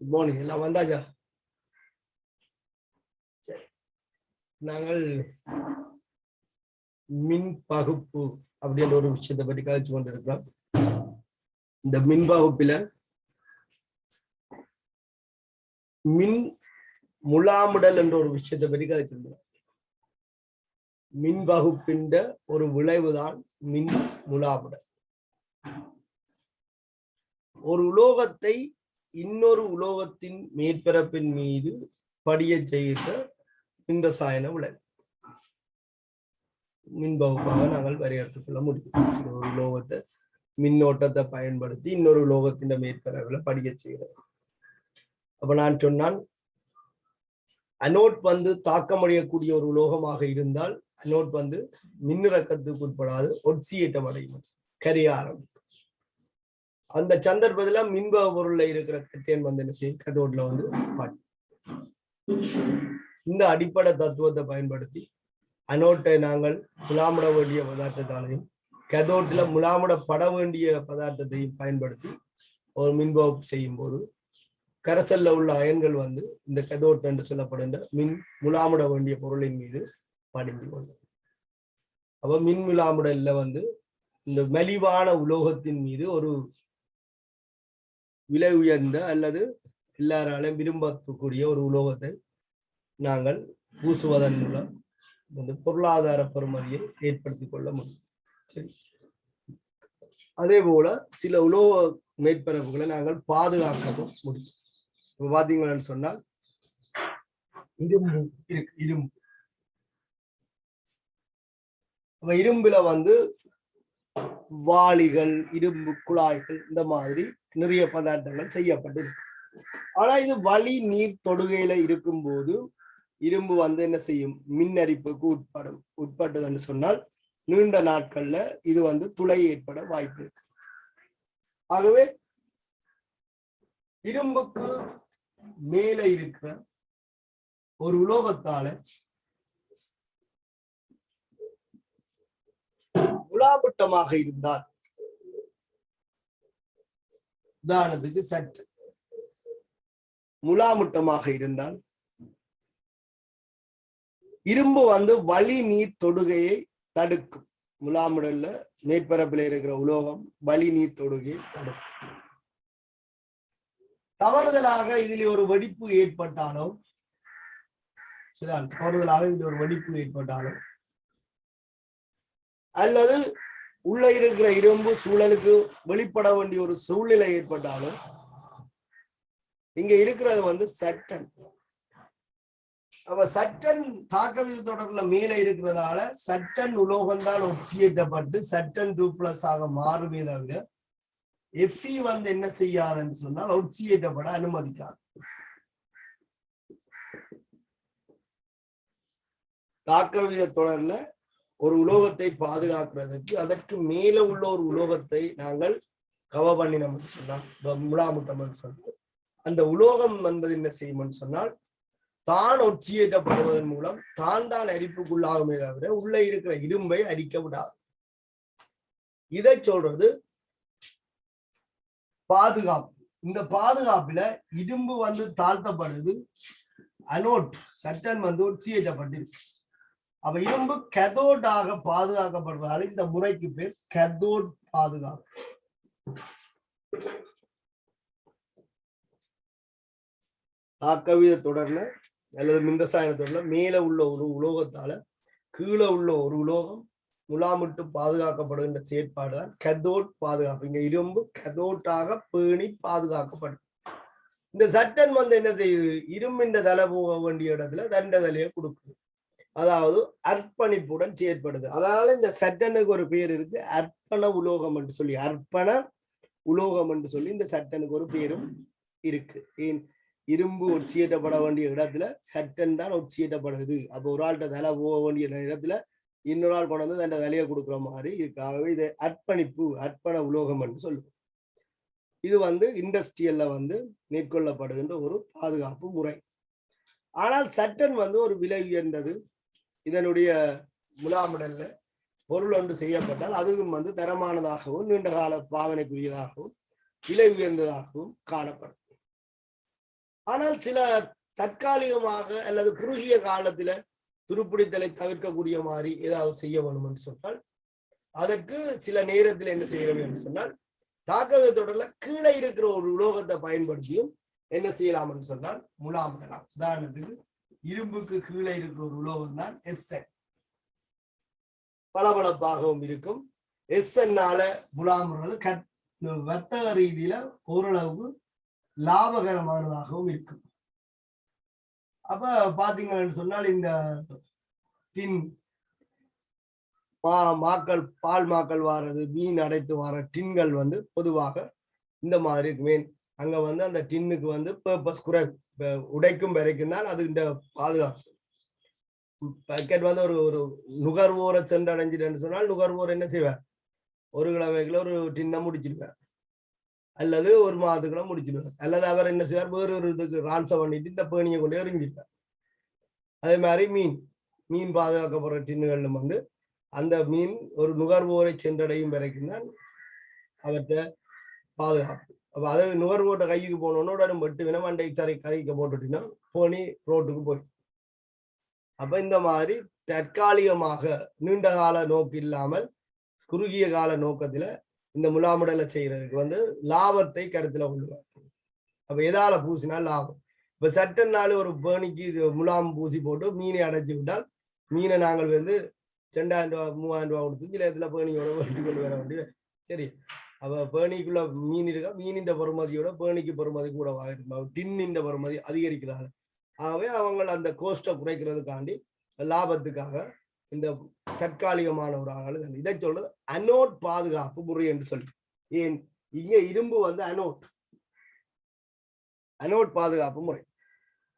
Good morning. எல்லாம் வந்தாச்சா? சரி, நாங்கள் மின் பகுப்பு அப்படின்ற ஒரு விஷயத்தை பற்றி கழிச்சு கொண்டிருக்கிறோம். இந்த மின் பகுப்பில மின் முலாமுடல் என்ற ஒரு விஷயத்தை பற்றி கழிச்சிருந்தோம். மின் வகுப்பின் ஒரு விளைவுதான் மின் முலாமுடல். ஒரு உலோகத்தை இன்னொரு உலோகத்தின் மேற்பரப்பின் மீது படிய செய்த மின் ரசாயன விளைவு மின் வகுப்பாக நாங்கள் வரையறுத்துக் கொள்ள முடியும். ஒரு உலோகத்தை மின்னோட்டத்தை பயன்படுத்தி இன்னொரு உலோகத்தின் மேற்பரப்பில் படிய செய்கிறது. அப்ப நான் சொன்னான், அனோட் தாக்கமடையக்கூடிய ஒரு உலோகமாக இருந்தால் அனோட் மின்னிறக்கத்துக்கு உட்படாது, ஒட்சியேற்றம் அடையும், கரைய ஆரம்பிக்கும். அந்த சந்தர்ப்பத்தில் மின்பக பொருள்ல இருக்கிற கட்டேன் என்ன செய்யும், கதோட்ல பாடி. இந்த அடிப்படை தத்துவத்தை பயன்படுத்தி அனோட்டை நாங்கள் முலாமுட வேண்டிய பதார்த்தத்தாலையும் கதோட்டில் முலாமுடப்பட வேண்டிய பதார்த்தத்தையும் பயன்படுத்தி ஒரு மின்பகுப்பு செய்யும் போது கரைசல்ல உள்ள அயன்கள் இந்த கதோட் என்று சொல்லப்படுகின்ற மின் முலாமுட வேண்டிய பொருளின் மீது படிந்து கொள்ளும். அப்ப மின் முலாமுடல்ல இந்த மலிவான உலோகத்தின் மீது ஒரு விலை உயர்ந்த அல்லது எல்லாராலும் விரும்பக்கூடிய ஒரு உலோகத்தை நாங்கள் பூசுவதன் மூலம் பொருளாதார பெறுமதியை ஏற்படுத்திக் கொள்ள முடியும். சரி, அதே போல சில உலோக மேற்பரப்புகளை நாங்கள் பாதுகாக்கவும் முடியும். இப்ப பாத்தீங்கன்னு சொன்னால் இரும்பு இருக்கு. இரும்புல வாளிகள், இரும்பு குழாய்கள், இந்த மாதிரி நிறைய பதார்த்தங்கள் செய்யப்பட்டிருக்கு. ஆனா இது வளி நீர் தொடுகையில இருக்கும் போது இரும்பு என்ன செய்யும், மின்னரிப்புக்கு உட்பட்டதுன்னு சொன்னால் நீண்ட நாட்கள்ல இது துளை ஏற்பட வாய்ப்பு இருக்கு. ஆகவே இரும்புக்கு மேல இருக்கிற ஒரு உலோகத்தால முலாமுட்டமாக இருந்தால், உதாரணத்துக்கு சற்று முலாமுட்டமாக இருந்தால் இரும்பு வளி நீர் தொடுகையை தடுக்கும். முலாமுடல்ல மேற்பரப்பில் இருக்கிற உலோகம் வளி நீர் தொடுகையை தடுக்கும். தவறுதலாக இதில் ஒரு வெடிப்பு ஏற்பட்டாலோ அல்லது உள்ள இருக்கிற இரும்பு சூழலுக்கு வெளிப்பட வேண்டிய ஒரு சூழ்நிலை ஏற்பட்டாலும் இங்க இருக்கிறது சட்டன். அப்ப சட்டன் தாக்க வித தொடர்ல மேல இருக்கிறதால சட்டன் உலோகம்தான் ஒட்சியேற்றப்பட்டு சட்டன் 2+ ஆக மாறுமே தவிர எஃப்இ என்ன செய்யாதுன்னு சொன்னால் ஒட்சியேற்றப்பட அனுமதிக்காது. தாக்க வித தொடர்ல ஒரு உலோகத்தை பாதுகாக்கிறதுக்கு அதற்கு மேல உள்ள ஒரு உலோகத்தை நாங்கள் கவர் பண்ணினோம்னு சொன்னால், முலாமுட்டம் சொன்னால், அந்த உலோகம் என்ன செய்யும்னு சொன்னால் தான் ஒட்சியேற்றப்படுவதன் மூலம் தான் அரிப்புக்குள்ளாகுமே தவிர உள்ள இருக்கிற இரும்பை அரிக்க விடாது. இதை சொல்றது பாதுகாப்பு. இந்த பாதுகாப்புல இரும்பு தாழ்த்தப்படுது, அனோட் சட்டன் ஒட்சியேற்றப்பட்டிருக்கு. அப்ப இரும்பு கதோடாக பாதுகாக்கப்படுவதால் இந்த முறைக்கு பேர் கதோட் பாதுகாப்பு. தாக்கவித தொடர்ல அல்லது மின்ரசாயன தொடர்ல மேல உள்ள ஒரு உலோகத்தால கீழே உள்ள ஒரு உலோகம் முலாமிட்டு பாதுகாக்கப்படுகின்ற செயற்பாடுதான் கதோட் பாதுகாப்பு. இங்க இரும்பு கதோட்டாக பேணி பாதுகாக்கப்படும். இந்த சட்டன் என்ன செய்யுது, இரும்பின் தலை போக வேண்டிய இடத்துல தண்டதலையை கொடுக்குது. அதாவது அர்ப்பணிப்புடன் செயற்படுது. அதனால இந்த சட்டனுக்கு ஒரு பேர் இருக்கு, அர்ப்பண உலோகம் என்று சொல்லி. அர்ப்பண உலோகம் என்று சொல்லி இந்த சட்டனுக்கு ஒரு பேரும் இருக்கு. ஏன், இரும்பு ஒட்சியேற்றப்பட வேண்டிய இடத்துல சட்டன் தான் ஒட்சியேற்றப்படுது. அப்போ ஒரு ஆள்கிட்ட தலை போக வேண்டிய இடத்துல இன்னொரு ஆள் கொண்டு தன் தலையை கொடுக்குற மாதிரி இருக்காகவே இது அர்ப்பணிப்பு, அர்ப்பண உலோகம் என்று சொல்லுவோம். இது இண்டஸ்ட்ரியல்ல மேற்கொள்ளப்படுகின்ற ஒரு பாதுகாப்பு முறை. ஆனால் சட்டன் ஒரு விலை உயர்ந்தது. இதனுடைய முலாமுடல்ல பொருள் ஒன்று செய்யப்பட்டால் அதுவும் தரமானதாகவும் நீண்ட கால பாவனைக்குரியதாகவும் விலை உயர்ந்ததாகவும் காணப்படும். ஆனால் சில தற்காலிகமாக அல்லது குறுகிய காலத்துல துருப்பிடித்தலை தவிர்க்கக்கூடிய மாதிரி ஏதாவது செய்ய வேணும்னு சொன்னால் அதற்கு சில நேரத்தில் என்ன செய்ய வேண்டும் சொன்னால் தாக்கக தொடர்ல கீழே இருக்கிற ஒரு உலோகத்தை பயன்படுத்தியும் என்ன செய்யலாம்னு சொன்னால் முலாமிடலாம். உதாரணத்துக்கு இரும்புக்கு கீழே இருக்கிற ஒரு உலோகம் தான் எஸ்என், பளபளப்பாகவும் இருக்கும். எஸ்என்னால முலாமுறது வர்த்தக ரீதியில ஓரளவுக்கு லாபகரமானதாகவும் இருக்கும். அப்ப பாத்தீங்கன்னு சொன்னால் இந்த டின் பால் மாக்கள் வாரது, மீன் அடைத்து வார டின்கள் பொதுவாக இந்த மாதிரி இருக்குமே. அங்க அந்த டின்னுக்கு பர்பஸ் குறைவு, உடைக்கும் வரைக்கும் தான் அது இந்த பாதுகாப்பு. பாக்கெட் ஒரு நுகர்வோரை சென்றடைஞ்சிட்டேன்னு சொன்னால் நுகர்வோர் என்ன செய்வார், ஒரு கிழமைக்குள்ள ஒரு டின்னை முடிச்சிருவார் அல்லது ஒரு மாதத்துக்குள்ள முடிச்சிருவார். அல்லது அவர் என்ன செய்வார், வேறு ஒரு இதுக்கு ரான்சம் பண்ணிட்டு இந்த பேணியை கொண்டு எறிஞ்சிருப்பார். அதே மாதிரி மீன் பாதுகாக்கப்படுற டின்னுகளும் அந்த மீன் ஒரு நுகர்வோரை சென்றடையும் வரைக்கும் தான் அவற்றை பாதுகாப்பு. அப்ப அது நுகர்வோட்ட கைக்கு போனோன்னு உடனே வெட்டு வினம் அண்டை கைக்கு போட்டுட்டீங்கன்னா போனி ரோட்டுக்கு போய். அப்ப இந்த மாதிரி தற்காலிகமாக நீண்ட கால நோக்கு இல்லாமல் குறுகிய கால நோக்கத்துல இந்த முலாமுடலை செய்யறதுக்கு லாபத்தை கருத்துல கொள்ளுவார். அப்ப எதால பூசினா லாபம். இப்ப சட்ட நாள் ஒரு பேணிக்கு முலாம் பூசி போட்டு மீனை அடைச்சு விட்டால் மீனை நாங்கள் 2000 ரூபா 3000 ரூபா கொடுத்து சில இடத்துல பேணியோட வெட்டி கொண்டு வர வேண்டிய. சரி, அப்ப பேணிக்குள்ள மீன் இருக்கா, மீனின் பெறுமதியோட பேணிக்கு பெறுமதி கூட இருக்கும், டின்னின் பெறுமதி அதிகரிக்கிறாங்க. ஆகவே அவங்க அந்த கோஸ்ட்டை குறைக்கிறதுக்காண்டி லாபத்துக்காக இந்த தற்காலிகமான ஒரு ஆள் இதை சொல்றது அனோட் பாதுகாப்பு முறை என்று சொல்லி. ஏன் இங்க இரும்பு அனோட் பாதுகாப்பு முறை.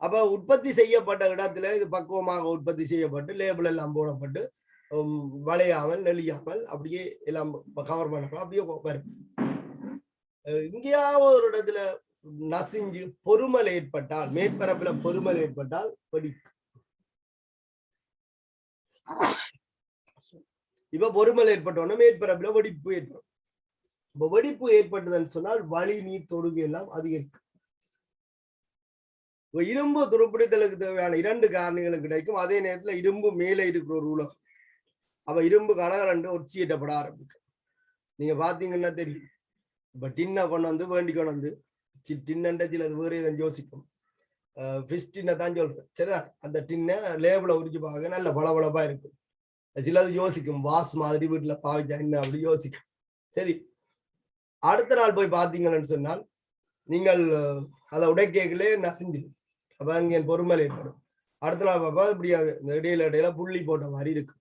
அப்ப உற்பத்தி செய்யப்பட்ட இடத்துல இது பக்குவமாக உற்பத்தி செய்யப்பட்டு லேபிள் எல்லாம் போடப்பட்டு வளையாமல் நெளியாமல் அப்படியே எல்லாம் கவர் பண்ணப்படும். அப்படியே வரும். இங்கேயாவது ஒரு இடத்துல நசிஞ்சு பொறுமல் ஏற்பட்டால், மேற்பரப்புல பொறுமல் ஏற்பட்டால் வெடிப்பு. இப்ப பொறுமல் ஏற்பட்டோன்னா மேற்பரப்புல வெடிப்பு ஏற்படும். இப்ப வெடிப்பு ஏற்பட்டதுன்னு சொன்னால் வலி, நீர் தொடுகு எல்லாம் அதிகரிக்கும். இரும்பு துருப்பிடித்தலுக்கு தேவையான 2 காரணிகளும் கிடைக்கும். அதே நேரத்துல இரும்பு மேலே இருக்கிற ஒரு உலகம். அப்ப இரும்பு கனகரண்டு ஒட்சியேற்றப்பட ஆரம்பிக்கும். நீங்க பாத்தீங்கன்னா தெரியும். இப்ப டின்னை கொண்டு வேண்டி கொண்டு டின்ன சிலது வேறு எதுவும் யோசிக்கும். ஃபிஷ் டின்னை தான் சொல்றேன். சரிதா, அந்த டின்னை லேபிள உரிச்சு பார்க்க நல்ல பளபளப்பா இருக்கும். சிலது யோசிக்கும், வாஸ் மாதிரி வீட்டுல பாவிச்சா என்ன அப்படி யோசிக்கும். சரி, அடுத்த நாள் போய் பார்த்தீங்கன்னு சொன்னால் நீங்கள் அதை உடைக்கலே நசிஞ்சிடும். அப்ப அங்கே பொறுமல் ஏற்படும். அடுத்த நாள் பார்ப்பா இப்படி இடையில புள்ளி போட்ட மாதிரி இருக்கு.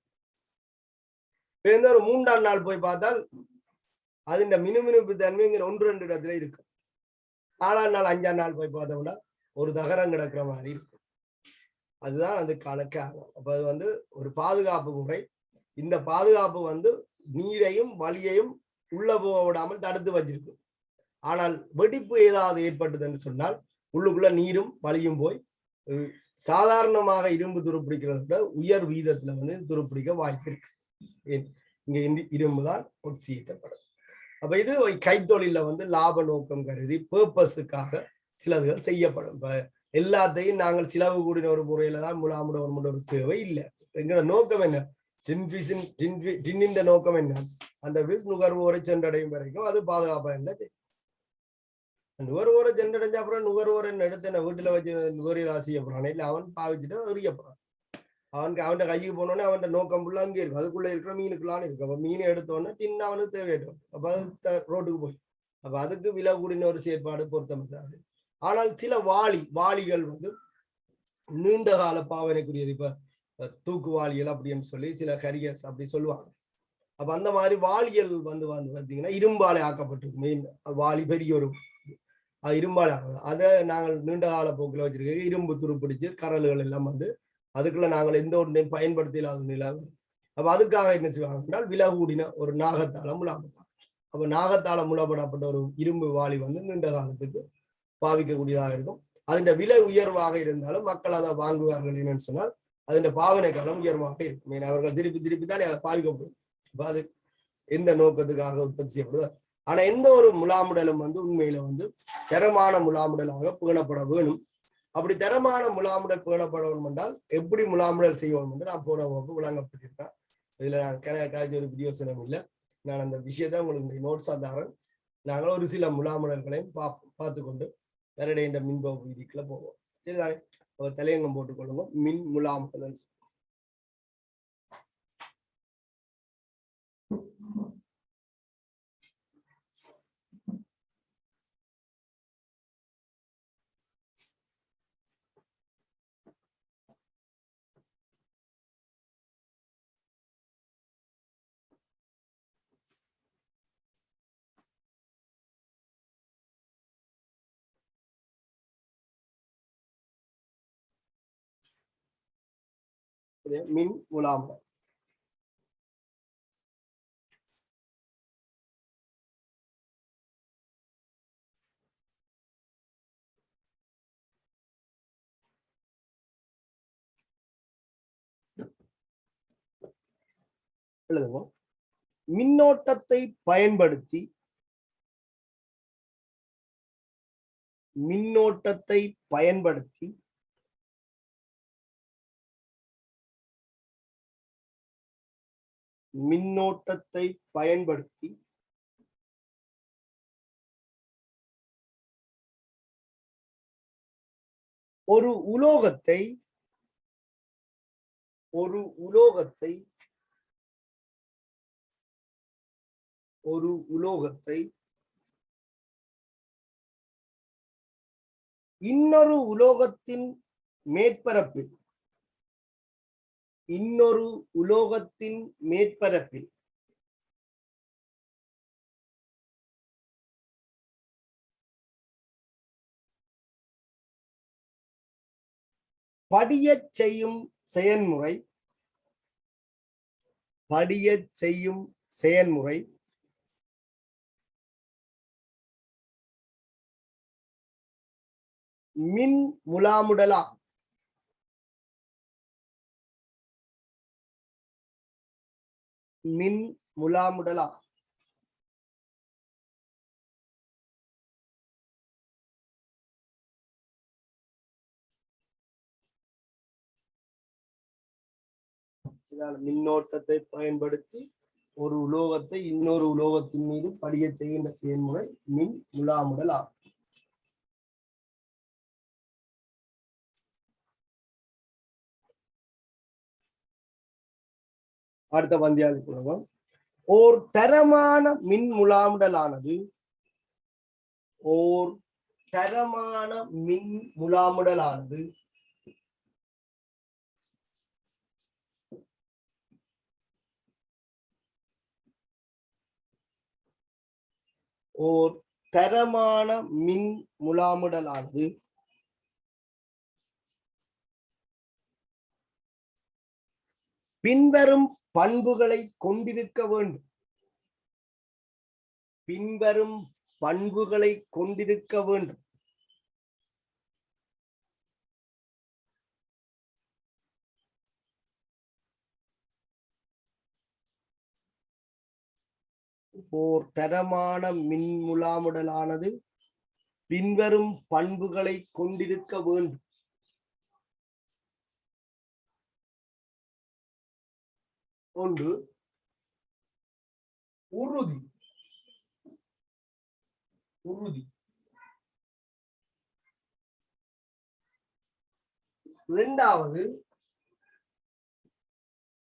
ஒரு 3ஆம் நாள் போய் பார்த்தால் அது மினுமினுப்பு தன்மை இங்க 1-2 இடத்துல இருக்கு. 4ஆம் நாள் 5ஆம் நாள் போய் பார்த்தோம்னா ஒரு தகரம் கிடக்குற மாதிரி இருக்கு. அதுதான் அதுக்கான காரணம். அப்ப அது ஒரு பாதுகாப்பு முறை. இந்த பாதுகாப்பு நீரையும் வலியையும் உள்ள போக விடாமல் தடுத்து வச்சிருக்கு. ஆனால் வெடிப்பு ஏதாவது ஏற்பட்டதுன்னு சொன்னால் உள்ளுக்குள்ள நீரும் வலியும் போய் சாதாரணமாக இரும்பு துருப்பிடிக்கிறத உயர் வீதத்துல துருப்பிடிக்க வாய்ப்பு இருக்கு. இங்க இரும்பு தான் ஒட்சியேற்றப்படும். அப்ப இது கைத்தொழில லாப நோக்கம் கருதி பர்பஸுக்காக சிலதுகள் செய்யப்படும். இப்ப எல்லாத்தையும் நாங்கள் சிலவு கூடின ஒரு முறையில தான் முலாமுட ஒரு தேவை இல்லை. எங்களோட நோக்கம் என்ன, டின்னின் நோக்கம் என்ன, அந்த நுகர்வோரை சென்றடையும் வரைக்கும் அது பாதுகாப்பா இல்லை. நுகர்வோரை சென்றடைஞ்ச அப்புறம் நுகர்வோரை எடுத்து என்ன வீட்டுல வச்சு நுகர்வு செய்யப்படுறானே, இல்லை அவன் பாவிச்சுட்டு எறியப்படுறான். அவன் கைக்கு போனோடனே அவன் நோக்கம் ஃபுல்லா அங்கே இருக்கு, அதுக்குள்ள இருக்கிற மீனுக்குள்ளான்னு இருக்கு. அப்ப மீனை எடுத்தோடனே டின் அவனுக்கு தேவையிடும். அப்ப ரோட்டுக்கு போய் அப்ப அதுக்கு விலை கூடின ஒரு செயற்பாடு பொருத்தமற்றது. ஆனால் சில வாளிகள் நீண்ட கால பாவனைக்குரியது. இப்ப தூக்கு வாளிகள் அப்படின்னு சொல்லி சில கரியர்ஸ் அப்படி சொல்லுவாங்க. அப்ப அந்த மாதிரி வாளிகள் பார்த்தீங்கன்னா இரும்பாலை ஆக்கப்பட்டிருக்கு. மெயின் வாளி பெரிய ஒரு இரும்பாலை ஆக்கணும். அதை நாங்கள் நீண்ட கால போக்குல வச்சிருக்க இரும்பு துருப்பிடிச்சு கரல்கள் எல்லாம் அதுக்குள்ள நாங்கள் எந்த ஒன்றையும் பயன்படுத்தலாத நிலம். அப்ப அதுக்காக என்ன செய்வாங்க என்றால் விலை கூடின ஒரு நாகத்தால முலாப்பட்டாங்க. அப்ப நாகத்தால முலாப்படப்பட்ட ஒரு இரும்பு வாளி நீண்ட காலத்துக்கு பாவிக்கக்கூடியதாக இருக்கும். அதன் விலை உயர்வாக இருந்தாலும் மக்கள் அதை வாங்குவார்கள். என்னன்னு சொன்னால் அதன் பாவனை காலம் உயர்வாக இருக்கும். அவர்கள் திருப்பி தானே அதை பாவிக்கப்படும். அப்ப அது எந்த நோக்கத்துக்காக உற்பத்தி செய்யப்படுது. ஆனா எந்த ஒரு முலாமுடலும் உண்மையில தரமான முலாமுடலாக பேணப்பட வேணும். அப்படி தரமான முலாமுடல் பேணப்படணும் என்றால் எப்படி முலாமுடல் செய்வோம் என்று நான் போன வகுப்பு விளங்கப்பட்டிருக்கேன். இதுல நான் கணக்காக ஒரு பிரியோசனம் இல்லை. நான் அந்த விஷயத்தை உங்களுக்கு நோட்ஸா தரேன். நாங்கள் ஒரு சில முலாமுடல்களையும் பார்த்துக்கொண்டு வேறடைய இந்த மின்பகுப்பு விதிக்குள்ள போவோம். சரிதானே? தலையங்கம் போட்டுக்கொள்ளுங்க. மின் முலாமுடல் மின் முலாமுடல். எழுதுவோம். மின்னோட்டத்தை பயன்படுத்தி மின்னோட்டத்தை பயன்படுத்தி மின்னோட்டத்தை பயன்படுத்தி ஒரு உலோகத்தை இன்னொரு உலோகத்தின் மேற்பரப்பில் படியச் செய்யும் செயன்முறை மின் முலாமுடலா. மின் முலாமுடலா. மின்னோட்டத்தை பயன்படுத்தி ஒரு உலோகத்தை இன்னொரு உலோகத்தின் மீது படிய செய்கின்ற செயல்முறை மின் முலாமுடல் ஆகும். அடுத்த பந்தியாளி புலகம். ஓர் தரமான மின் முலாமுடலானது பின்வரும் பண்புகளை கொண்டிருக்க வேண்டும். ஓர் தரமான மின் முலாமுடலானது பின்வரும் பண்புகளை கொண்டிருக்க வேண்டும். ஒன்று, உறுதி. இரண்டாவது,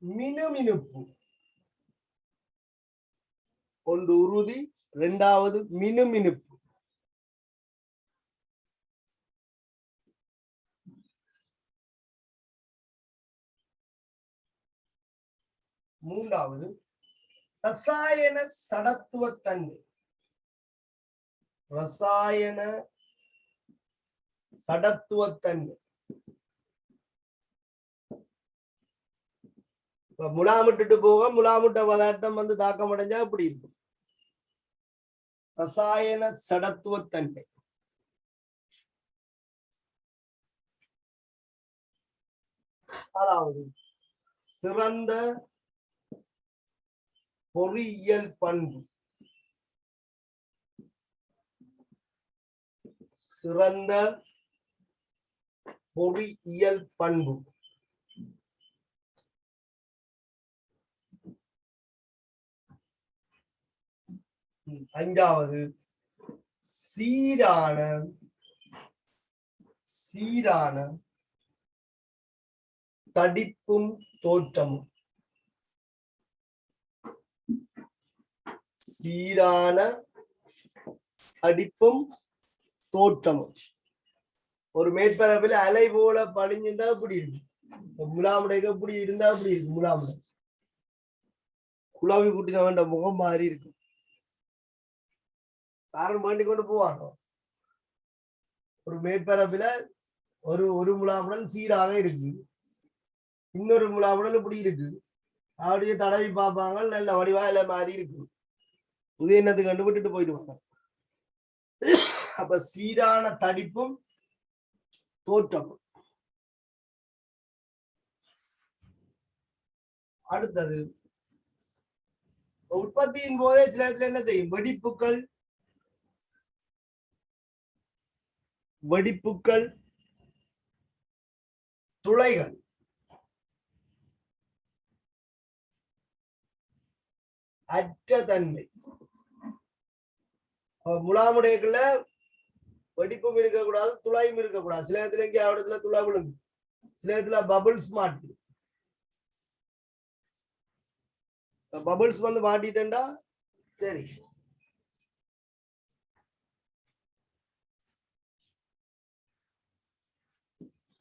மினுமினுப்பு. ஒன்று உறுதி, இரண்டாவது மினுமினுப்பு. மூன்றாவது, ரசாயன சடத்துவத்தன்மை. முலாமிட்டு போக முலாமுட்ட பதார்த்தம் வந்து தாக்கம் அடைஞ்சா அப்படி இருக்கும். ரசாயன சடத்துவத்தன்மை. அதாவது சிறந்த பொறியியல் பண்பு. பொறியியல் பண்பு. அஞ்சாவது சீரான தடிப்பும் தோற்றமும். சீரான தடிப்பும் தோற்றமும். ஒரு மேற்பரப்பில் அலை போல படிஞ்சிருந்தா இப்படி இருக்கு. முலாமுடைக்கு இப்படி இருந்தா இப்படி இருக்கு. முலாமுடை குழாவி கூட்டின வேண்ட முகம் மாறி இருக்கு. காரணம் வேண்டி கொண்டு போவாங்க. ஒரு மேற்பரப்பில ஒரு முலாமுடல் சீராக இருக்கு, இன்னொரு முலாமுடல் இப்படி இருக்கு. அப்படியே தடவி பார்ப்பாங்க, நல்ல வடிவா இல்ல மாறி இருக்கு. உதயநத்துக்கு கண்டுபிட்டு போயிடுவாங்க. அப்ப சீரான தடிப்பும் தோற்றமும். அடுத்தது உற்பத்தியின் போதே சில இடத்துல என்ன செய்யும்? வெடிப்புக்கள், துளைகள், அற்ற தன்மை. முலாமுடையக்குள்ள வெடிப்பும் இருக்கக்கூடாது, துளையும் இருக்கக்கூடாது. சில இடத்துல இங்கே இடத்துல துளை விழுங்கு, சில இடத்துல பபிள்ஸ் மாட்டு. பபிள்ஸ் வந்து மாட்டிட்டா சரி.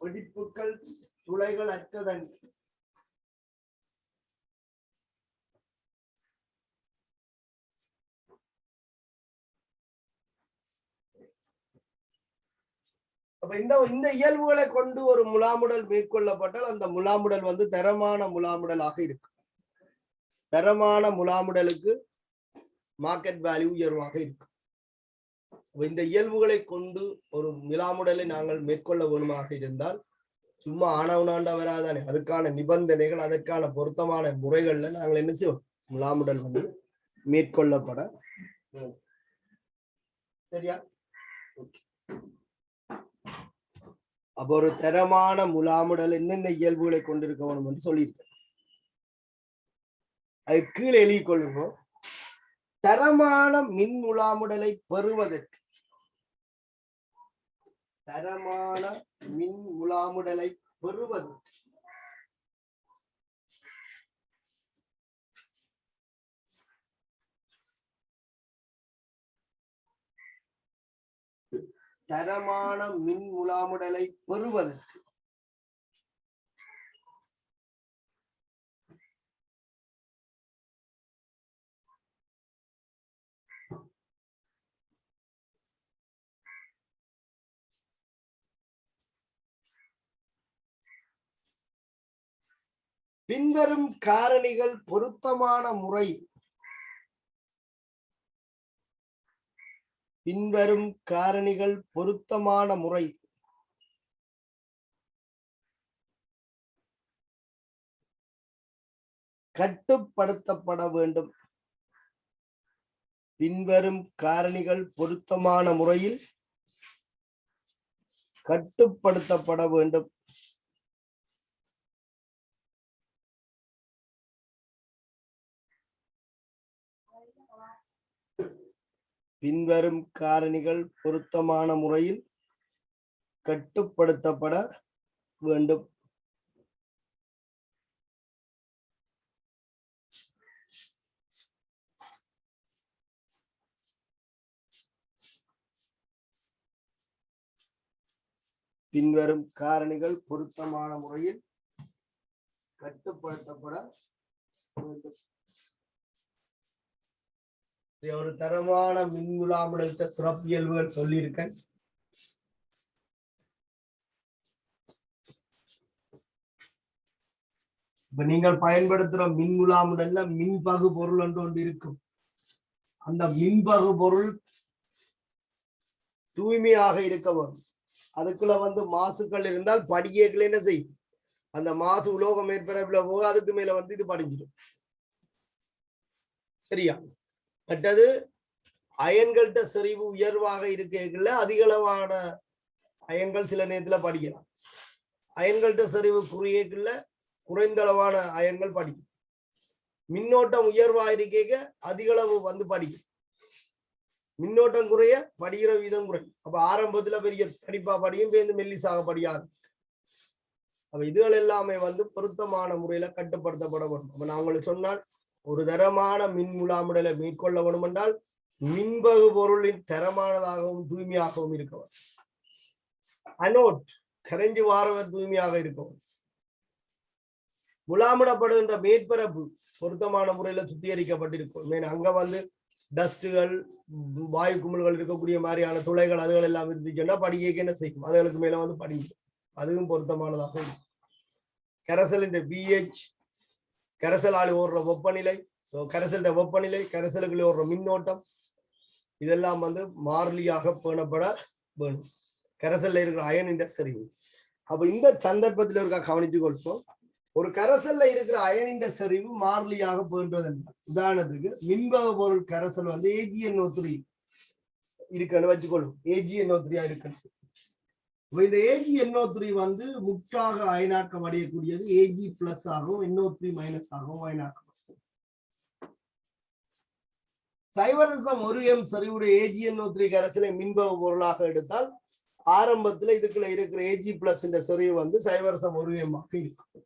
வெடிப்புக்கள், துளைகள், அற்ற தன்மை. அப்ப இந்த இயல்புகளை கொண்டு ஒரு முலாமுடல் மேற்கொள்ளப்பட்டால் அந்த முலாமுடல் வந்து தரமான முலாமுடலாக இருக்கு. தரமான முலாமுடலுக்கு மார்க்கெட் வேல்யூ உயர்வாக இருக்கு. இந்த இயல்புகளை கொண்டு ஒரு முலாமுடலை நாங்கள் மேற்கொள்ள வேணுமாக இருந்தால் சும்மா ஆனவனாண்டா வராதானே. அதுக்கான நிபந்தனைகள், அதற்கான பொருத்தமான முறைகள்ல நாங்கள் என்ன செய்வோம்? முலாமுடல் வந்து மேற்கொள்ளப்பட. சரியா? அப்ப ஒரு தரமான முலாமுடல் என்னென்ன இயல்புகளை கொண்டிருக்க வேணும் என்று சொல்லியிருக்க. அது கீழே எழுதி கொள்ளுவோம். தரமான மின் முலாமுடலை பெறுவதற்கு பின்வரும் காரணிகள் பொருத்தமான முறை கட்டுப்படுத்தப்பட வேண்டும். பின்வரும் காரணிகள் பொருத்தமான முறையில் கட்டுப்படுத்தப்பட வேண்டும். பின்வரும் காரணிகள் பொருத்தமான முறையில் கட்டுப்படுத்தப்பட வேண்டும். பின்வரும் காரணிகள் பொருத்தமான முறையில் கட்டுப்படுத்தப்பட வேண்டும். ஒரு தரமான மின்முலாமுடல் சிறப்பியல்புகள் சொல்லியிருக்கேன். இப்ப நீங்கள் பயன்படுத்துற மின்முலாமுடல்ல மின்பகு பொருள் ஒன்று இருக்கும். அந்த மின்பகு பொருள் தூய்மையாக இருக்க வேண்டும். அதுக்குள்ள வந்து மாசுக்கள் இருந்தால் படியேக்கள் என்ன செய்யும்? அந்த மாசு உலோக மேற்பரப்புல போக அதுக்கு மேல வந்து இது படிஞ்சிடும். சரியா? மற்றது அயன்கள்ட்ட செறிவு உயர்வாக இருக்கல அதிகளவான அயன்கள் சில நேரத்துல படிக்கலாம். அயன்கள்ட்ட செறிவு குறியக்குள்ள குறைந்த அளவான அயன்கள் படிக்கும். மின்னோட்டம் உயர்வா இருக்க அதிக அளவு வந்து படிக்கும். மின்னோட்டம் குறைய படிக்கிற வீதம் குறையும். அப்ப ஆரம்பத்துல பெரிய கடிப்பா படியும் பேருந்து மெல்லிசாக படியாது. அப்ப இதுகள் எல்லாமே வந்து பொருத்தமான முறையில கட்டுப்படுத்தப்பட வேண்டும். அப்ப நான் உங்களுக்கு சொன்னால் ஒரு தரமான மின் முலாமுடலை மேற்கொள்ள வேண்டும் என்றால் மின்பகு பொருளின் தரமானதாகவும் தூய்மையாகவும் இருக்கவும். அனோட் கரைஞ்சு வாரவர் தூய்மையாக இருக்கவும். முலாமிடப்படுகின்ற மேற்பரப்பு பொருத்தமான முறையில சுத்திகரிக்கப்பட்டிருக்கும். அங்க வந்து டஸ்டுகள் வாயு குமிழ்கள் இருக்கக்கூடிய மாதிரியான துளைகள் அதுகள் எல்லாம் இருந்துச்சுன்னா படிக்க என்ன செய்யும், அதுகளுக்கு மேல வந்து படிக்கும். அதுவும் பொருத்தமானதாக இருக்கும். கரைசலின் பிஹெச், கரைசலாளி ஓடுற வெப்பநிலை, கரைசல் வெப்பநிலை, கரைசலுக்குள்ள ஓடுற மின்னோட்டம் இதெல்லாம் வந்து மாறிலியாக பேணப்பட வேணும். கரைசல்ல இருக்கிற அயனின் செறிவு. அப்ப இந்த சந்தர்ப்பத்தில் இருக்க கவனித்துக் கொள்வோம். ஒரு கரைசல்ல இருக்கிற அயனின் செறிவு மாறிலியாக போன்றது. உதாரணத்துக்கு மின்பக பொருள் கரைசல் வந்து AgNO3 இருக்குன்னு வச்சுக்கொள்ளும். AgNO3 இருக்கு. இந்த AgNO3 வந்து முற்றாக அயனாக்கம் அடையக்கூடியது Ag+ ஆகவும் NO3- ஆகவும் அயனாக்கம். சைவரசம் 1m செறிவுடைய AgNO3 கரைசலை மின்பக பொருளாக எடுத்தால் ஆரம்பத்துல இதுக்குள்ள இருக்கிற Ag+ இந்த செறிவு வந்து சைவரசம் 1m இருக்கும்.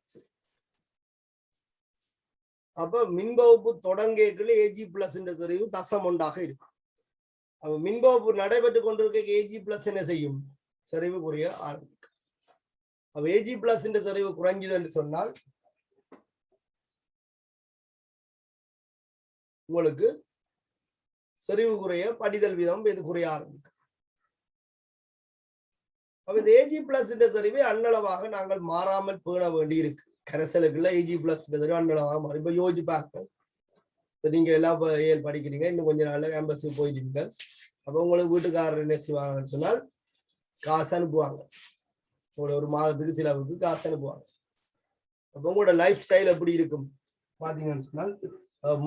அப்ப மின்பகுப்பு தொடங்கக்குள்ள Ag+ என்ற செறிவு 0.1 இருக்கும். அப்ப மின்பகுப்பு நடைபெற்றுக் கொண்டிருக்க Ag+ என்ன செய்யும், செறிவு குறைய ஆரம்பிக்கும். அப்ப Ag+ என்ற செறிவு குறைஞ்சது என்று சொன்னால் உங்களுக்கு செறிவு குறைய படிதல் வீதம் இது குறைய ஆரம்பிக்கும். அப்ப இந்த Ag+ என்ற செறிவை அன்னளவாக நாங்கள் மாறாமல் பேண வேண்டி இருக்கு. கரைசலுக்குள்ள Ag+ அன்னளவாக மாறும். இப்ப யோசிச்சு பார்க்க, நீங்க எல்லாம் ஏல் படிக்கிறீங்க, இன்னும் கொஞ்ச நாள்ல கேம்பஸ் போயிட்டீங்க. அப்ப உங்களுக்கு வீட்டுக்காரர் என்ன செய்வாங்கன்னு சொன்னால் காசு அனுப்புவாங்க. உங்களோட ஒரு மாதத்துக்கு சிலவுக்கு காசு அனுப்புவாங்க. அப்ப உங்களோட லைஃப் ஸ்டைல் எப்படி இருக்கும் பாத்தீங்கன்னு சொன்னால்,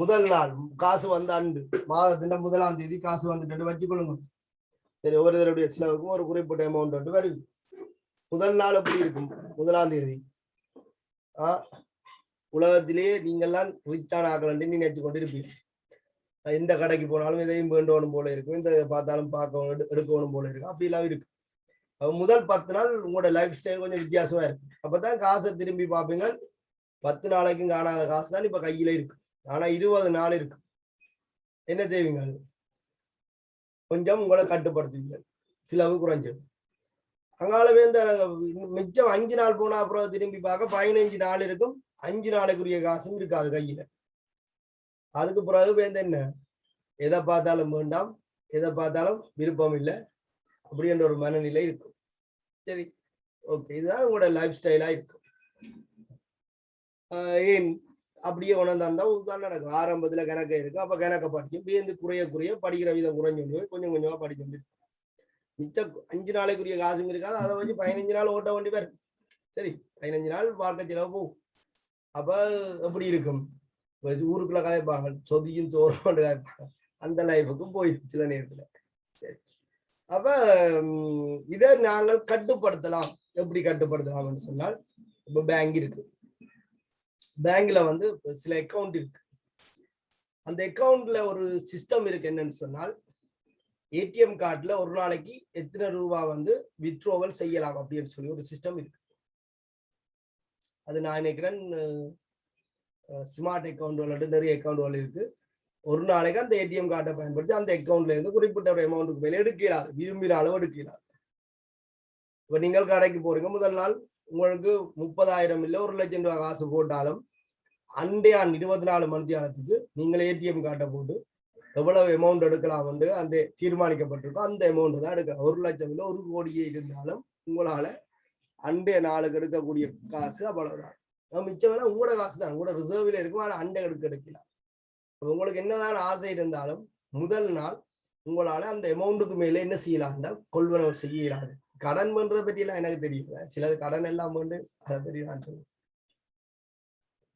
முதல் நாள் காசு வந்த அன்று மாதத்தின் 1ஆம் தேதி காசு வந்துட்டு வச்சுக்கொள்ளுங்க. சரி, ஒவ்வொருத்தருடைய செலவுக்கும் ஒரு குறிப்பிட்ட அமௌண்ட் வந்து வருது. முதல் நாள் எப்படி இருக்கும்? 1ஆம் தேதி உலகத்திலேயே நீங்கள்லாம் ரிச்சான ஆகலன்னு நீ நினைச்சு கொண்டு இருப்பீங்க. எந்த கடைக்கு போனாலும் இதையும் வேண்டணும் போல இருக்கும், இந்த பார்த்தாலும் பார்க்க எடுக்கணும் போல இருக்கும், அப்படிலாம் இருக்கு. முதல் 10 நாள் உங்களோட லைஃப் ஸ்டைல் கொஞ்சம் வித்தியாசமா இருக்கு. அப்பதான் காசை திரும்பி பார்ப்பீங்க. 10 நாளைக்கும் காணாத காசு தான் இப்ப கையில இருக்கு. ஆனா 20 நாள் இருக்கு. என்ன செய்வீங்க? கொஞ்சம் உங்களை கட்டுப்படுத்துவீங்க, செலவு குறைஞ்சிடும். அங்காலவே இந்த மிச்சம் 5 நாள் போனா அப்புறம் திரும்பி பார்க்க 15 நாள் இருக்கும். 5 நாளைக்குரிய காசும் இருக்காது கையில. அதுக்கு பிறகு வேந்த என்ன, எதை பார்த்தாலும் வேண்டாம், எதை பார்த்தாலும் விருப்பம் இல்லை, அப்படி என்ற ஒரு மனநிலை இருக்கும். சரி, ஓகே, இதுதான் உங்களோட லைஃப் ஸ்டைலா இருக்கும். ஏன் அப்படியே உணர்ந்தா உதாரணம் நடக்கும். ஆரம்பத்துல கணக்க இருக்கு, அப்ப கணக்க படிக்கும். பேருந்து குறைய குறைய படிக்கிற விதம் குறைஞ்சு கொஞ்சம் கொஞ்சமா படிக்க. மிச்சம் 5 நாளைக்குரிய காசும் இருக்காது, அதை வச்சு 15 நாள் ஓட்ட வேண்டி பேர். சரி, 15 நாள் வாழ்க்கை செலவு போகும். அப்ப எப்படி இருக்கும்? ஊருக்குள்ள கதைப்பாங்க, சொதியும் சோறு கொண்டு கதைப்பாங்க. அந்த லைஃபுக்கும் போயிருக்கு சில நேரத்துல. சரி, அப்ப இதை நாங்கள் கட்டுப்படுத்தலாம். எப்படி கட்டுப்படுத்தலாம்னு சொன்னால், இப்ப பேங்க் இருக்கு. பேங்க்ல வந்து சில அக்கௌண்ட் இருக்கு. அந்த அக்கௌண்ட்ல ஒரு சிஸ்டம் இருக்கு. என்னன்னு சொன்னால், ஏடிஎம் கார்டுல ஒரு நாளைக்கு எத்தனை ரூபாய் வந்து வித்ட்ரோவல் செய்யலாம் அப்படின்னு சொல்லி ஒரு சிஸ்டம் இருக்கு. அது நான் நினைக்கிறேன் ஸ்மார்ட் அக்கௌண்ட் நிறைய அக்கௌண்ட் இருக்கு. ஒரு நாளைக்கு அந்த ஏடிஎம் கார்டை பயன்படுத்தி அந்த அக்கௌண்ட்ல இருந்து குறிப்பிட்ட ஒரு அமௌண்ட்டுக்கு மேலே எடுக்கிறாது, விரும்பின அளவு எடுக்கிறாது. இப்ப நீங்கள் கடைக்கு போறீங்க, முதல் நாள் உங்களுக்கு 30,000 இல்லை 1,00,000 ரூபாய் காசு போட்டாலும் அன்றைய 24 மணி நேரத்துக்கு நீங்கள் ஏடிஎம் கார்டை போட்டு எவ்வளவு அமௌண்ட் எடுக்கலாம் வந்து அந்த தீர்மானிக்கப்பட்டிருக்கோம், அந்த அமௌண்ட் தான் எடுக்கலாம். 1,00,000 இல்லை 1 கோடியே இருந்தாலும் உங்களால அண்டைய நாளுக்கு எடுக்கக்கூடிய காசு அவ்வளவுதான். மிச்சம் வேணா உங்களோட காசு தான், உங்களோட ரிசர்வ்ல இருக்கும். ஆனால் அண்டை எடுக்கலாம். உங்களுக்கு என்னதான் ஆசை இருந்தாலும் முதல் நாள் உங்களால அந்த அமௌண்ட்டுக்கு மேல என்ன செய்யலாம் என்றால் கொள்வனவு செய்யலாது. கடன் பண்றதை பற்றியெல்லாம் எனக்கு தெரியல, சிலது கடன் எல்லாம் வந்து அதை பற்றி நான் சொல்லுவேன்.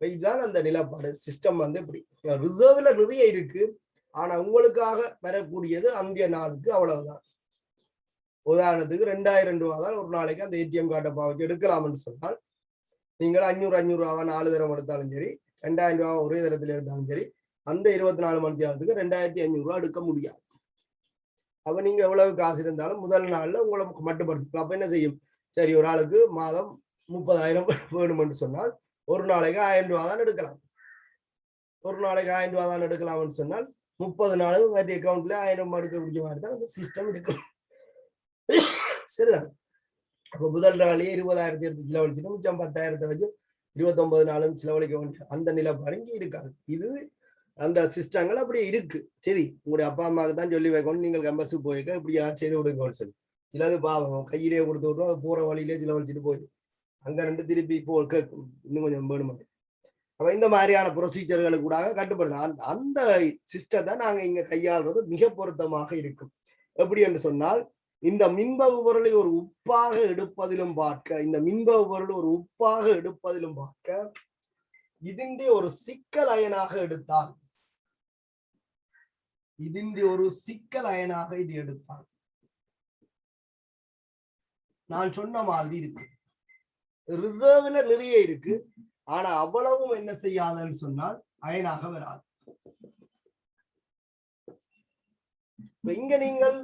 இதுதான் அந்த நிலப்பாடு சிஸ்டம் வந்து இப்படி. ரிசர்வ்ல நிறைய இருக்கு, ஆனா உங்களுக்காக வரக்கூடியது அந்திய நாளுக்கு அவ்வளவுதான். உதாரணத்துக்கு 2000 ரூபா தான் ஒரு நாளைக்கு அந்த ஏடிஎம் கார்டை பாவச்சு எடுக்கலாம்னு சொன்னால் நீங்கள் 500 ரூபாவா 4 தரம் எடுத்தாலும் சரி 2000 ரூபா ஒரே தரத்தில் எடுத்தாலும் சரி அந்த 24 மணி நேரத்துக்கு 2500 ரூபா எடுக்க முடியாது. அப்ப நீங்க எவ்வளவு காசு இருந்தாலும் முதல் நாள்ல உங்களை மட்டுப்படுத்தும். அப்ப என்ன செய்யும், சரி ஒரு ஆளுக்கு மாதம் 30,000 வேணும்னு சொன்னால் ஒரு நாளைக்கு 1000 ரூபா தான் எடுக்கலாம். ஒரு நாளைக்கு 1000 ரூபா தான் எடுக்கலாம்னு சொன்னால் 30 நாளும் மற்ற அக்கௌண்ட்ல 1000 ரூபாய் எடுக்க முடிஞ்ச மாதிரி தான் அந்த சிஸ்டம் இருக்கும். சரிதான். அப்ப முதல் நாளையே 20,000 எடுத்து செலவழிச்சுட்டு மிச்சம் 10,000 வச்சு 29 நாளும் செலவழிக்க வேண்டிய அந்த நிலைப்பாடு இங்கே இருக்காது. இது அந்த சிஸ்டங்கள் அப்படி இருக்கு. சரி, உங்களுடைய அப்பா அம்மாவுக்கு தான் சொல்லி வைக்கணும், நீங்கள் மெம்பர்ஷிப் போயிருக்க இப்படி செய்து விடுங்கன்னு சொல்லி. சிலது பாவம் கையிலேயே கொடுத்து விட்டோம், அது போற வழியிலே செலவழிச்சுட்டு போயிடும். அங்க ரெண்டு திருப்பி இப்போ கேட்கும் இன்னும் கொஞ்சம் வேணுமா. அப்ப இந்த மாதிரியான ப்ரொசீஜர்களுக்கு கூட கட்டுப்படுத்தலாம். அந்த சிஸ்டத்தை நாங்க இங்க கையாளுறது மிக பொருத்தமாக இருக்கும். எப்படி என்று சொன்னால், இந்த மின்பகு பொருளை ஒரு உப்பாக எடுப்பதிலும் பார்க்க, இந்த மின்பகு பொருள் ஒரு உப்பாக எடுப்பதிலும் பார்க்க, ഇതിന്റെ ஒரு சிக்கல் அயனாக எடுத்தால், ഇതിന്റെ ஒரு சிக்கல் அயனாக இது எடுத்தால் நான் சொன்ன மாதிரி இருக்கு. ரிசர்வ்ல நிறைய இருக்கு, ஆனா அவ்வளவும் என்ன செய்யாதுன்னு சொன்னால் அயனாக வராது. இங்க நீங்கள்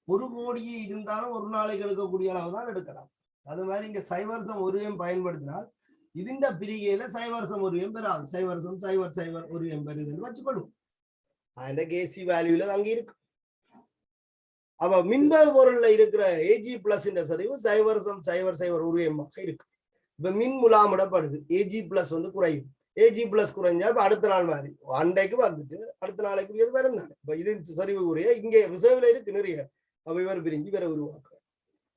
1 கோடியே இருந்தாலும் ஒரு நாளைக்கு எடுக்கக்கூடிய அளவு தான் எடுக்கலாம். அது மாதிரி இங்க சைவர்சம் உருவம் பயன்படுத்தினால் ഇതിന്റെ பிரிகையில சைவர்சம் உருவம் பெறாது. சைவர்சம் சைவர் சைவர் உருவம் பெறுதுன்னு வச்சுக்கொள்ளும். அந்த கேசி வேல்யூல அங்க இருக்கு. அப்ப மின்பகு பொருள்ல இருக்கிற ஏஜி பிளஸ் சரிவு சைவர்சம் சைவர் சைவர் உருவமாக இருக்கு. இப்ப மின் முலாமிடப்படுது, ஏஜி பிளஸ் குறையும். ஏஜி பிளஸ் குறைஞ்சா இப்ப அடுத்த நாள் மாதிரி அண்டைக்கு வந்துட்டு அடுத்த நாளைக்கு வருந்தாங்க. இப்ப இது சரிவு உரிய இங்க ரிசர்வ்ல இருக்கு நிறைய. அப்ப இவர் பிரிஞ்சு வேற உருவாக்குறார்.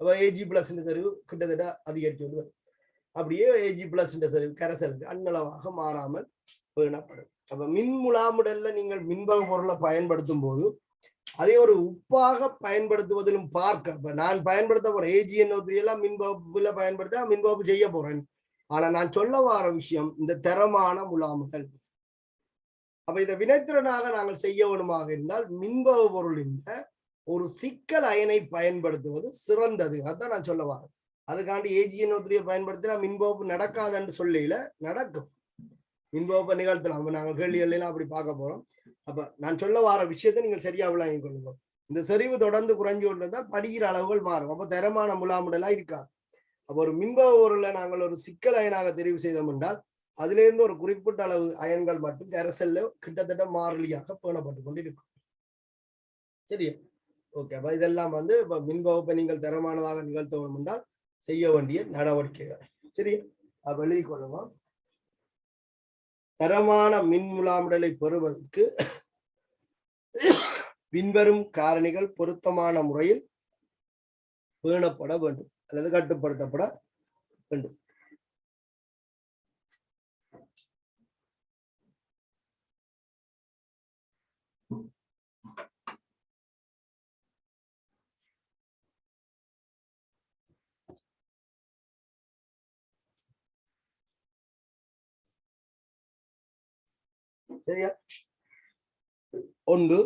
அப்ப ஏஜி பிளஸ் சரிவு கிட்டத்தட்ட அதிகரிச்சு வந்து வரும். அப்படியே ஏஜி பிளஸ் சரிவு கரைசலுக்கு அன்னளவாக மாறாமல் பேணப்படும். அப்ப மின் முலாமிடல்ல நீங்கள் மின்பகு பொருளை பயன்படுத்தும் போது அதை ஒரு உப்பாக பயன்படுத்துவதிலும் பார்க்க, இப்ப நான் பயன்படுத்த போறேன் AgNO3 எல்லாம் மின்பகுப்புல பயன்படுத்த மின்பகுப்பு செய்ய போறேன். ஆனா நான் சொல்ல வர விஷயம் இந்த தரமான முலாமுகள். அப்ப இதை வினைத்திறனாக நாங்கள் செய்ய வேணுமாக இருந்தால் மின்பகு பொருளின் ஒரு சிக்கல் அயனை பயன்படுத்துவது சிறந்தது. அதான் நான் சொல்ல வரேன். அதுக்காண்டி AgNO3 பயன்படுத்தினா மின்பகுப்பு நடக்காதுன்னு சொல்லல, நடக்கும். மின்பகுப்பை நிகழ்த்தலாம். நாங்கள் கேள்விகள் எல்லாம் அப்படி பார்க்க போறோம். அப்ப நான் சொல்ல வர விஷயத்தை நீங்கள் சரியா விளங்கிக் கொள்ளுங்க. இந்த செறிவு தொடர்ந்து குறைஞ்சு கொண்டுதான் படிக்கிற அளவுகள் மாறும். அப்ப தரமான முலாமுடலா இருக்காது. அப்ப ஒரு மின்பகு பொருளை நாங்கள் ஒரு சிக்கல் அயனாக தெரிவு செய்தோம் என்றால் அதுல இருந்து ஒரு குறிப்பிட்ட அளவு அயன்கள் மட்டும் கரைசல்ல கிட்டத்தட்ட மாறிலியாக பேணப்பட்டு கொண்டிருக்கும். சரியா? ஓகே. அப்ப இதெல்லாம் இப்ப மின்பகுப்பை நீங்கள் தரமானதாக நிகழ்த்த வேண்டும் என்றால் செய்ய வேண்டிய நடவடிக்கைகள். சரி, அப்ப எழுதி கொள்ளுவோம். தரமான மின் முலாமுடலை பெறுவதற்கு பின்வரும் காரணிகள் பொருத்தமான முறையில் பேணப்பட வேண்டும் அல்லது கட்டுப்படுத்தப்பட வேண்டும். சரியா? ஒன்று,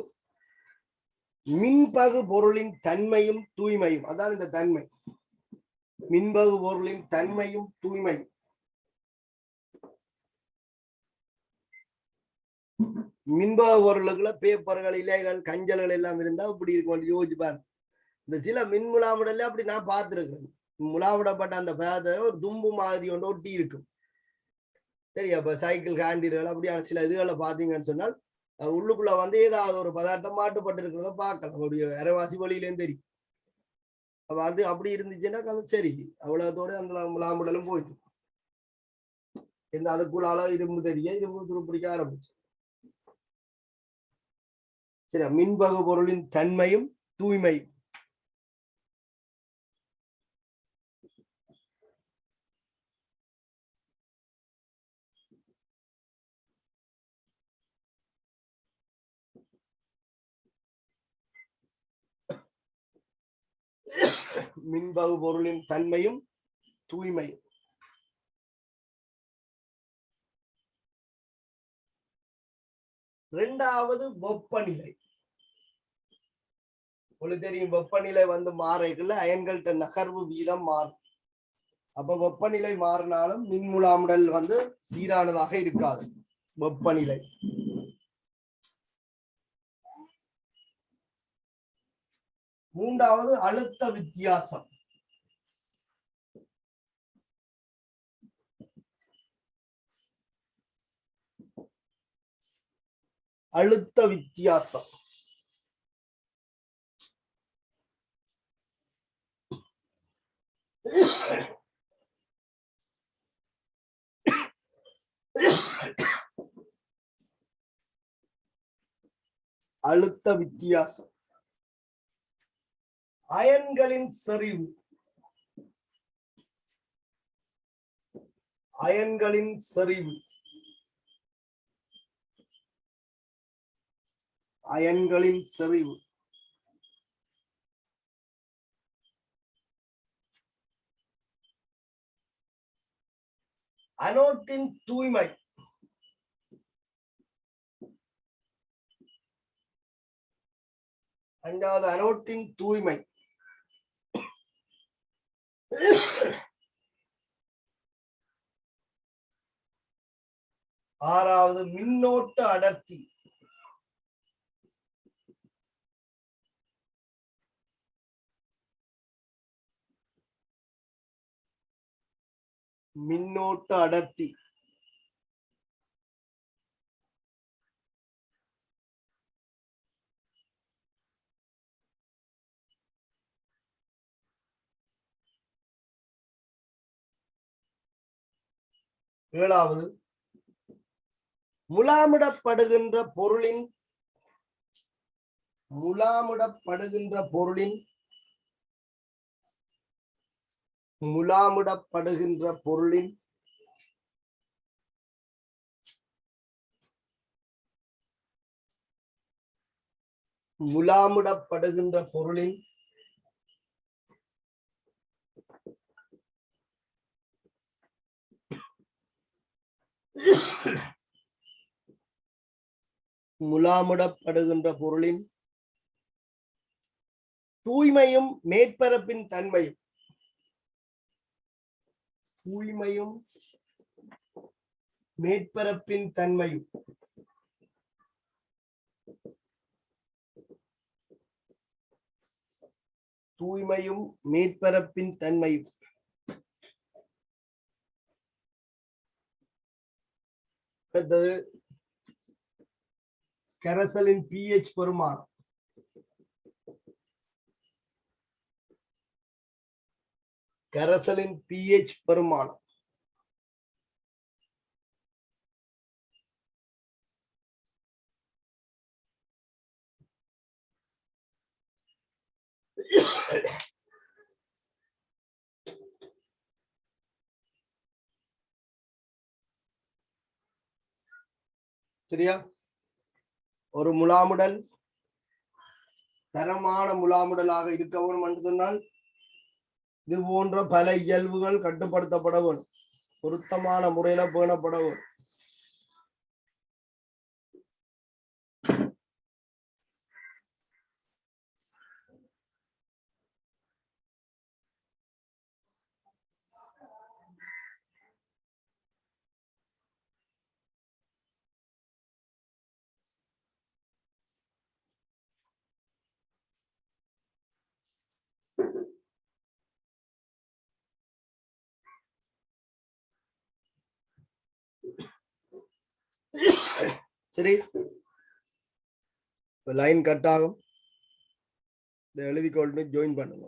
மின்பகு பொருளின் தன்மையும் தூய்மையும். அதான் இந்த தன்மை. மின்பகு பொருளின் தன்மையும் தூய்மையும். மின்பகு பொருளுக்குள்ள பேப்பர்கள் இலைகள் கஞ்சல்கள் எல்லாம் இருந்தா இப்படி இருக்கும். யோசிச்சு பாருங்க. இந்த சில மின் முலாமுடல அப்படி நான் பார்த்திருக்கிறேன். முலாவிடப்பட்ட அந்த பேத ஒரு தும்பு மாதிரி ஒன்று ஒட்டி இருக்கும். சரியா? இப்ப சைக்கிள் ஹேண்டில்கள் அப்படியான சில இதுகளை பார்த்தீங்கன்னு சொன்னால் உள்ளுக்குள்ள ஏதாவது ஒரு பதார்த்தம் மாட்டுப்பட்டு இருக்கிறத பார்க்கலாம். அவருடைய அரைவாசி வழியிலேயும் தெரியும். அப்ப அது அப்படி இருந்துச்சுன்னா அது சரி, அவ்வளவுத்தோட அந்த முலாமுடலும் போயிட்டு அதுக்குள்ளால இரும்பு தெரிய இரும்பு துருப்பிடிக்க ஆரம்பிச்சு. சரியா? மின்பகு பொருளின் தன்மையும் தூய்மையும். மின்பகு பொருளின் தன்மையும் தூய்மையும். இரண்டாவது வெப்பநிலை. உங்களுக்கு தெரியும் வெப்பநிலை வந்து மாறக்குள்ள அயன்கள்ட்ட நகர்வு வீதம் மாறும். அப்ப வெப்பநிலை மாறினாலும் மின் முலாமுடல் வந்து சீரானதாக இருக்காது. வெப்பநிலை மூன்றாவது அழுத்த வித்தியாசம். அழுத்த வித்தியாசம் அழுத்த வித்தியாசம் அயன்களின் செறிவு. அயன்களின் செறிவு அயன்களின் செறிவு அனோட்டின் தூய்மை. அஞ்சாவது அனோட்டின் தூய்மை. ஆறாவது மின்னோட்ட அடர்த்தி. மின்னோட்ட அடர்த்தி. ஏழாவது முலாமிடப்படுகின்ற பொருளின் முலாமிடப்படுகின்ற பொருளின் தூய்மையும் மேற்பரப்பின் தன்மையும். தூய்மையும் மேற்பரப்பின் தன்மையும். தூய்மையும் மேற்பரப்பின் தன்மையும். கரைசலின் pH பெருமானம். கரைசலின் pH பெருமானம். சரியா? ஒரு முலாமுடல் தரமான முலாமுடலாக இருக்க வேண்டும் என்று சொன்னால் இது போன்ற பல இயல்புகள் கட்டுப்படுத்தப்பட வேண்டும், பொருத்தமான முறையில பேணப்பட வேண்டும். சரி, லைன் கட் ஆகும், எழுதி கொண்டு ஜாயின் பண்ணுங்க.